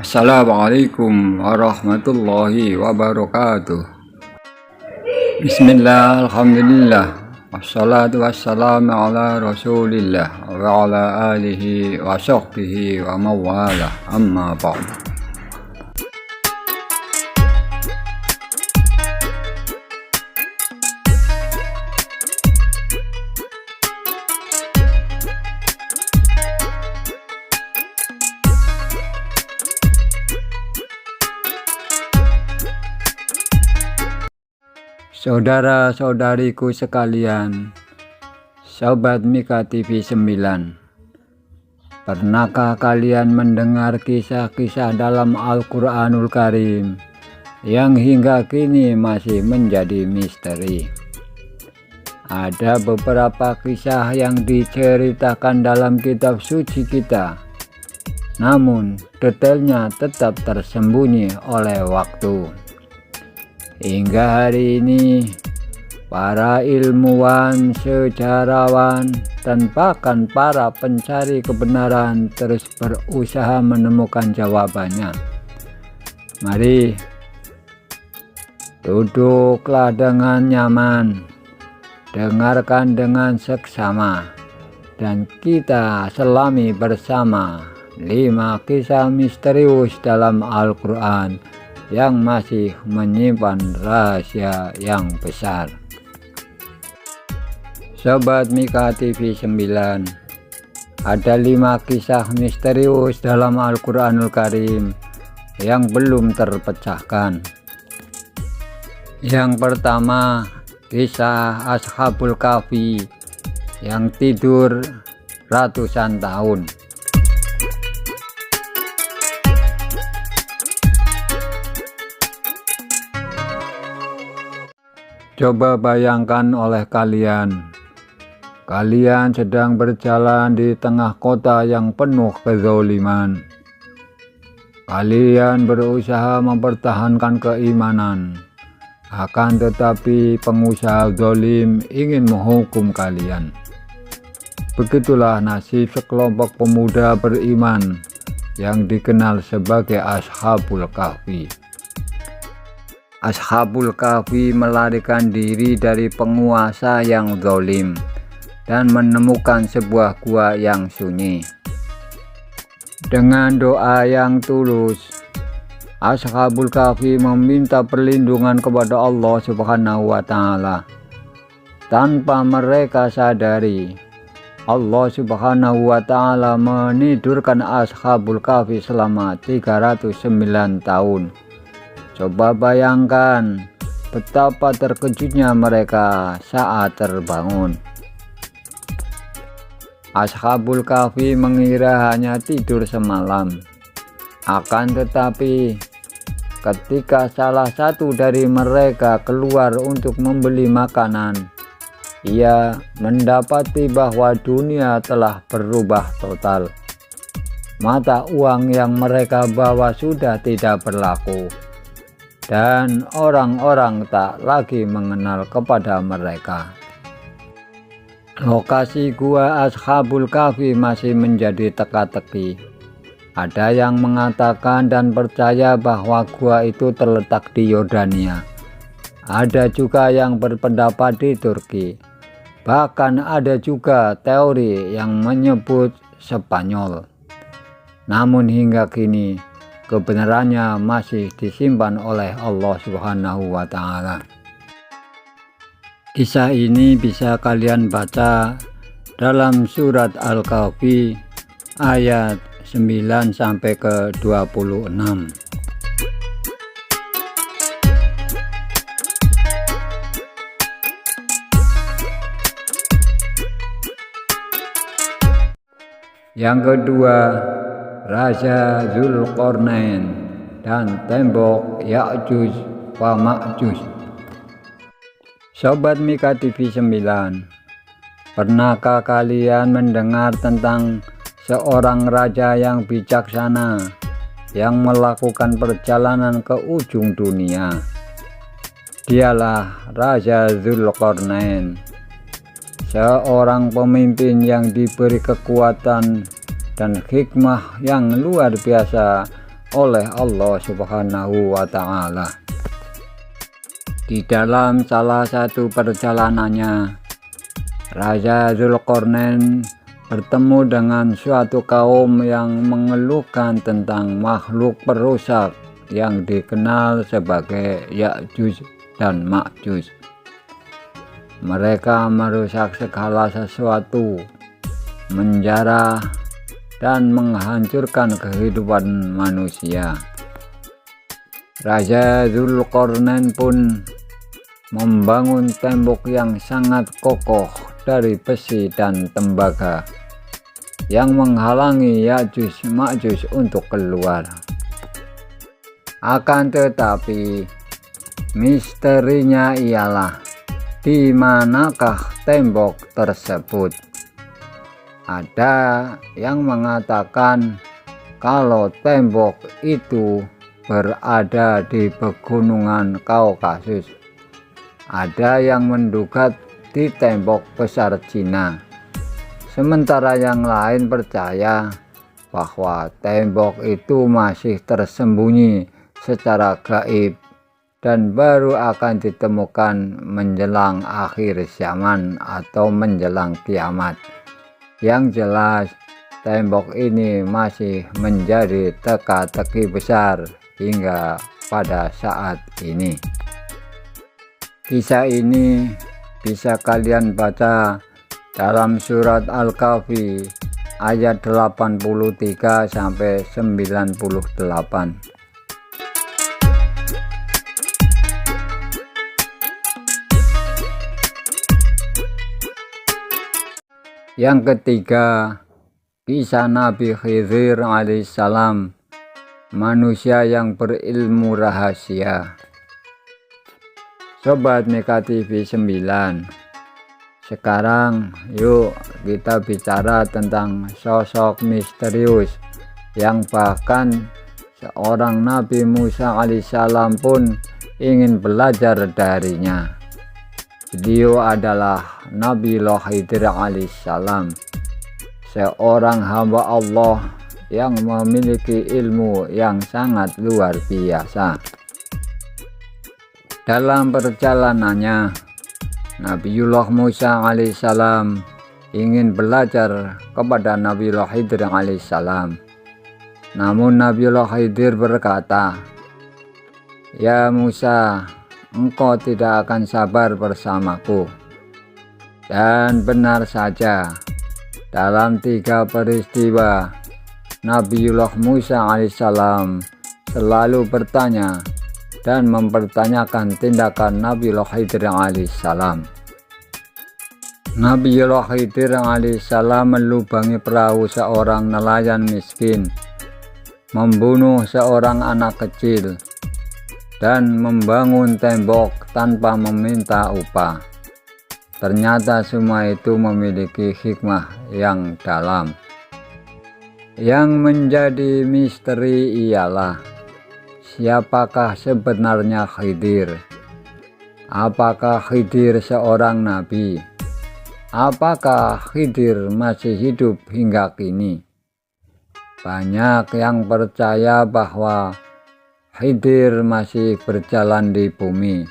Assalamualaikum warahmatullahi wabarakatuh. Bismillah, alhamdulillah, wassalatu wassalamu ala rasulillah wa ala alihi wa sahbihi wa mawalah, amma ba'd. Saudara-saudariku sekalian, Sobat Mika TV 9, pernahkah kalian mendengar kisah-kisah dalam Al-Quranul Karim yang hingga kini masih menjadi misteri? Ada beberapa kisah yang diceritakan dalam kitab suci kita, namun detailnya tetap tersembunyi oleh waktu. Hingga hari ini, para ilmuwan, sejarawan, dan bahkan para pencari kebenaran terus berusaha menemukan jawabannya. Mari, duduklah dengan nyaman, dengarkan dengan seksama, dan kita selami bersama 5 kisah misterius dalam Al-Quran yang masih menyimpan rahasia yang besar. Sobat Mika TV 9, ada 5 kisah misterius dalam Al-Quranul Karim yang belum terpecahkan. Yang pertama, kisah Ashabul Kahfi yang tidur ratusan tahun. Coba bayangkan oleh kalian sedang berjalan di tengah kota yang penuh kezaliman. Kalian berusaha mempertahankan keimanan, akan tetapi pengusaha zalim ingin menghukum kalian. Begitulah nasib sekelompok pemuda beriman yang dikenal sebagai Ashabul Kahfi. Ashabul Kahfi melarikan diri dari penguasa yang zalim dan menemukan sebuah gua yang sunyi. Dengan doa yang tulus, Ashabul Kahfi meminta perlindungan kepada Allah Subhanahu wa Ta'ala. Tanpa mereka sadari, Allah Subhanahu wa Ta'ala menidurkan Ashabul Kahfi selama 309 tahun. Coba bayangkan betapa terkejutnya mereka saat terbangun. Ashabul Kahfi mengira hanya tidur semalam. Akan tetapi, ketika salah satu dari mereka keluar untuk membeli makanan, ia mendapati bahwa dunia telah berubah total. Mata uang yang mereka bawa sudah tidak berlaku, dan orang-orang tak lagi mengenal kepada mereka. Lokasi gua Ashabul Kahfi masih menjadi teka-teki. Ada yang mengatakan dan percaya bahwa gua itu terletak di Yordania. Ada juga yang berpendapat di Turki. Bahkan ada juga teori yang menyebut Spanyol. Namun hingga kini, kebenarannya masih disimpan oleh Allah Subhanahu wa Ta'ala. Kisah ini bisa kalian baca dalam surat Al-Kahfi ayat 9 sampai ke 26. Yang kedua, Raja Zulkarnain dan tembok Ya'juj wa Ma'juj. Sobat Mika TV 9, pernahkah kalian mendengar tentang seorang raja yang bijaksana yang melakukan perjalanan ke ujung dunia? Dialah Raja Zulkarnain, seorang pemimpin yang diberi kekuatan dan hikmah yang luar biasa oleh Allah Subhanahu wa Ta'ala. Di dalam salah satu perjalanannya, Raja Dzulqarnain bertemu dengan suatu kaum yang mengeluhkan tentang makhluk perusak yang dikenal sebagai Ya'juj dan Ma'juj. Mereka merusak segala sesuatu, menjarah dan menghancurkan kehidupan manusia. Raja Dzulqarnain pun membangun tembok yang sangat kokoh dari besi dan tembaga yang menghalangi Ya'juj Ma'juj untuk keluar. Akan tetapi misterinya ialah di manakah tembok tersebut. Ada yang mengatakan kalau tembok itu berada di pegunungan Kaukasus. Ada yang menduga di tembok besar Cina. Sementara yang lain percaya bahwa tembok itu masih tersembunyi secara gaib dan baru akan ditemukan menjelang akhir zaman atau menjelang kiamat. Yang jelas, tembok ini masih menjadi teka-teki besar hingga pada saat ini. Kisah ini bisa kalian baca dalam surat Al-Kahfi ayat 83 sampai 98. Yang ketiga, kisah Nabi Khidir alaihissalam, manusia yang berilmu rahasia. Sobat Mika TV 9, sekarang yuk kita bicara tentang sosok misterius yang bahkan seorang Nabi Musa alaihissalam pun ingin belajar darinya. Beliau adalah Nabi Khidir alaihissalam, seorang hamba Allah yang memiliki ilmu yang sangat luar biasa. Dalam perjalanannya, Nabiullah Musa alaihissalam ingin belajar kepada Nabiullah Khidir alaihissalam. Namun Nabiullah Khidir berkata, "Ya Musa, engkau tidak akan sabar bersamaku." Dan benar saja, dalam 3 peristiwa, Nabiullah Musa alaihissalam selalu bertanya dan mempertanyakan tindakan Nabiullah Khidir alaihissalam. Nabiullah Khidir alaihissalam melubangi perahu seorang nelayan miskin, membunuh seorang anak kecil, dan membangun tembok tanpa meminta upah. Ternyata semua itu memiliki hikmah yang dalam. Yang menjadi misteri ialah siapakah sebenarnya Khidir? Apakah Khidir seorang nabi? Apakah Khidir masih hidup hingga kini? Banyak yang percaya bahwa Khidir masih berjalan di bumi,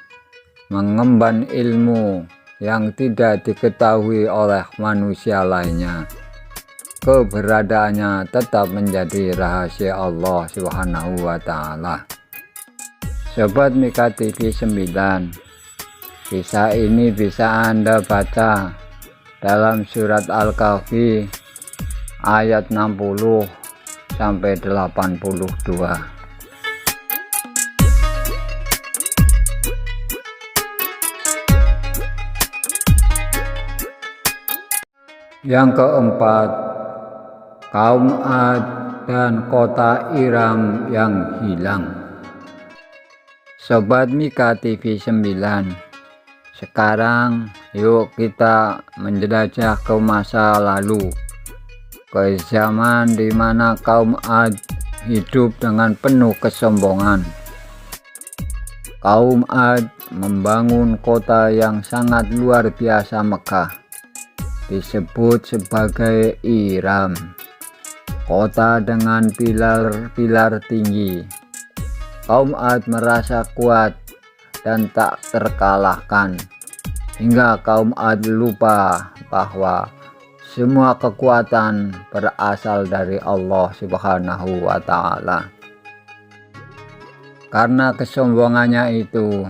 mengemban ilmu yang tidak diketahui oleh manusia lainnya. Keberadaannya tetap menjadi rahasia Allah Subhanahu wa Ta'ala. Sobat Mika TV 9, kisah ini bisa Anda baca dalam surat Al-Kahfi ayat 60 sampai 82. Yang keempat, kaum Ad dan kota Iram yang hilang. Sobat Mika TV 9, sekarang yuk kita menjelajah ke masa lalu, ke zaman di mana kaum Ad hidup dengan penuh kesombongan. Kaum Ad membangun kota yang sangat luar biasa megah, disebut sebagai Iram. kota dengan pilar-pilar tinggi. Kaum Ad merasa kuat dan tak terkalahkan, hingga kaum Ad lupa bahwa semua kekuatan berasal dari Allah Subhanahu wa Ta'ala. Karena kesombongannya itu,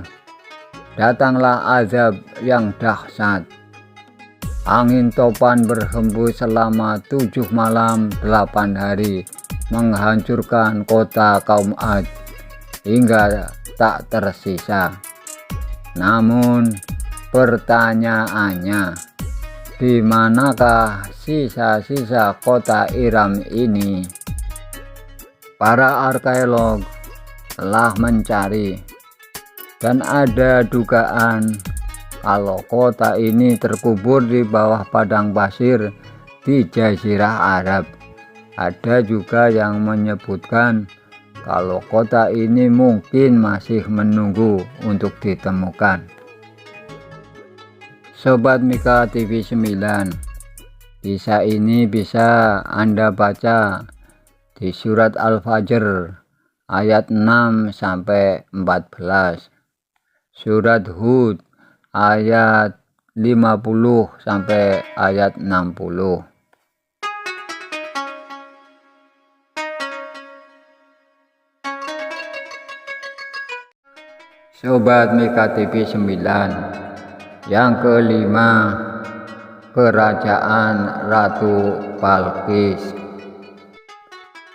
datanglah azab yang dahsyat. Angin topan berhembus selama 7 malam 8 hari, menghancurkan kota kaum Ad hingga tak tersisa. Namun pertanyaannya, di manakah sisa-sisa kota Iram ini? Para arkeolog telah mencari, dan ada dugaan kalau kota ini terkubur di bawah padang pasir di Jazirah Arab. Ada juga yang menyebutkan kalau kota ini mungkin masih menunggu untuk ditemukan. Sobat Mika TV 9, kisah ini bisa Anda baca di surat Al-Fajr ayat 6 sampai 14, surat Hud ayat 50 sampai ayat 60. Sobat Mika TV 9, yang kelima, kerajaan Ratu Balqis.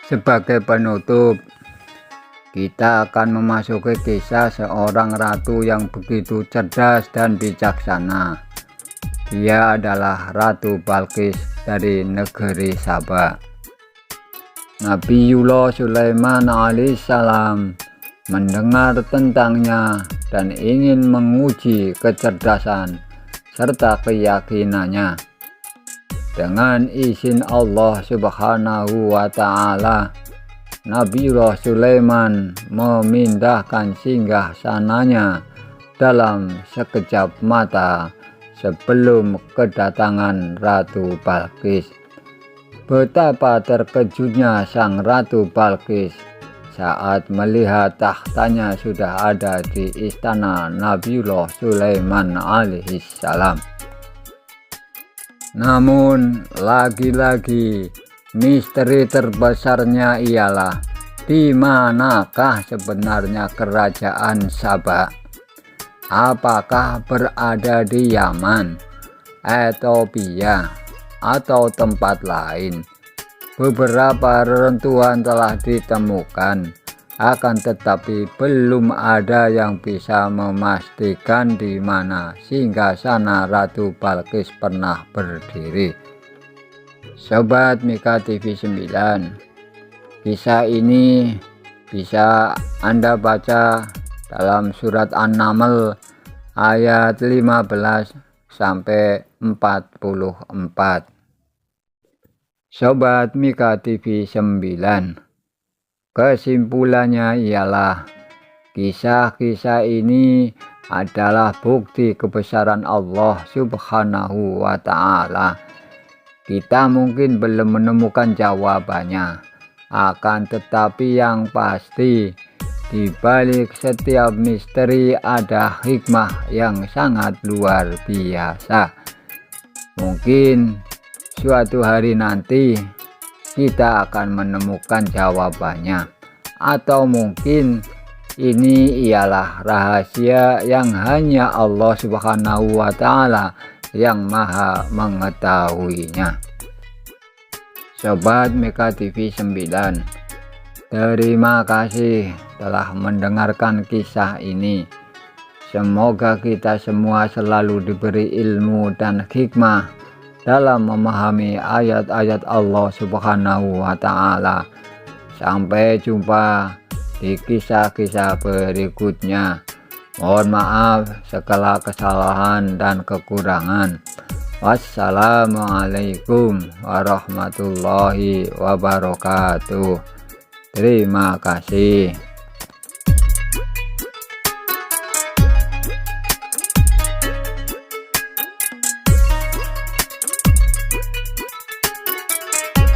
Sebagai penutup, kita akan memasuki kisah seorang ratu yang begitu cerdas dan bijaksana. Dia adalah Ratu Balqis dari negeri Saba. Nabiullah Sulaiman alaihissalam mendengar tentangnya dan ingin menguji kecerdasan serta keyakinannya. Dengan izin Allah Subhanahu wa Ta'ala, Nabiullah Sulaiman memindahkan singgah sananya dalam sekejap mata sebelum kedatangan Ratu Balqis. Betapa terkejutnya sang Ratu Balqis saat melihat tahtanya sudah ada di istana Nabiullah Sulaiman alaihissalam. Namun lagi-lagi misteri terbesarnya ialah di manakah sebenarnya kerajaan Saba? Apakah berada di Yaman, Ethiopia, atau tempat lain? Beberapa reruntuhan telah ditemukan, akan tetapi belum ada yang bisa memastikan di mana singgasana Ratu Balqis pernah berdiri. Sobat Mika TV 9, kisah ini bisa Anda baca dalam surat An-Naml ayat 15 sampai 44. Sobat Mika TV 9, kesimpulannya ialah kisah-kisah ini adalah bukti kebesaran Allah Subhanahu wa Ta'ala. Kita mungkin belum menemukan jawabannya, akan tetapi yang pasti di balik setiap misteri ada hikmah yang sangat luar biasa. Mungkin suatu hari nanti kita akan menemukan jawabannya, atau mungkin ini ialah rahasia yang hanya Allah Subhanahu wa Ta'ala yang maha mengetahuinya. Sobat Mika TV 9, terima kasih telah mendengarkan kisah ini. Semoga kita semua selalu diberi ilmu dan hikmah dalam memahami ayat-ayat Allah Subhanahu wa Ta'ala. Sampai jumpa di kisah-kisah berikutnya. Mohon maaf segala kesalahan dan kekurangan. Wassalamualaikum warahmatullahi wabarakatuh. Terima kasih.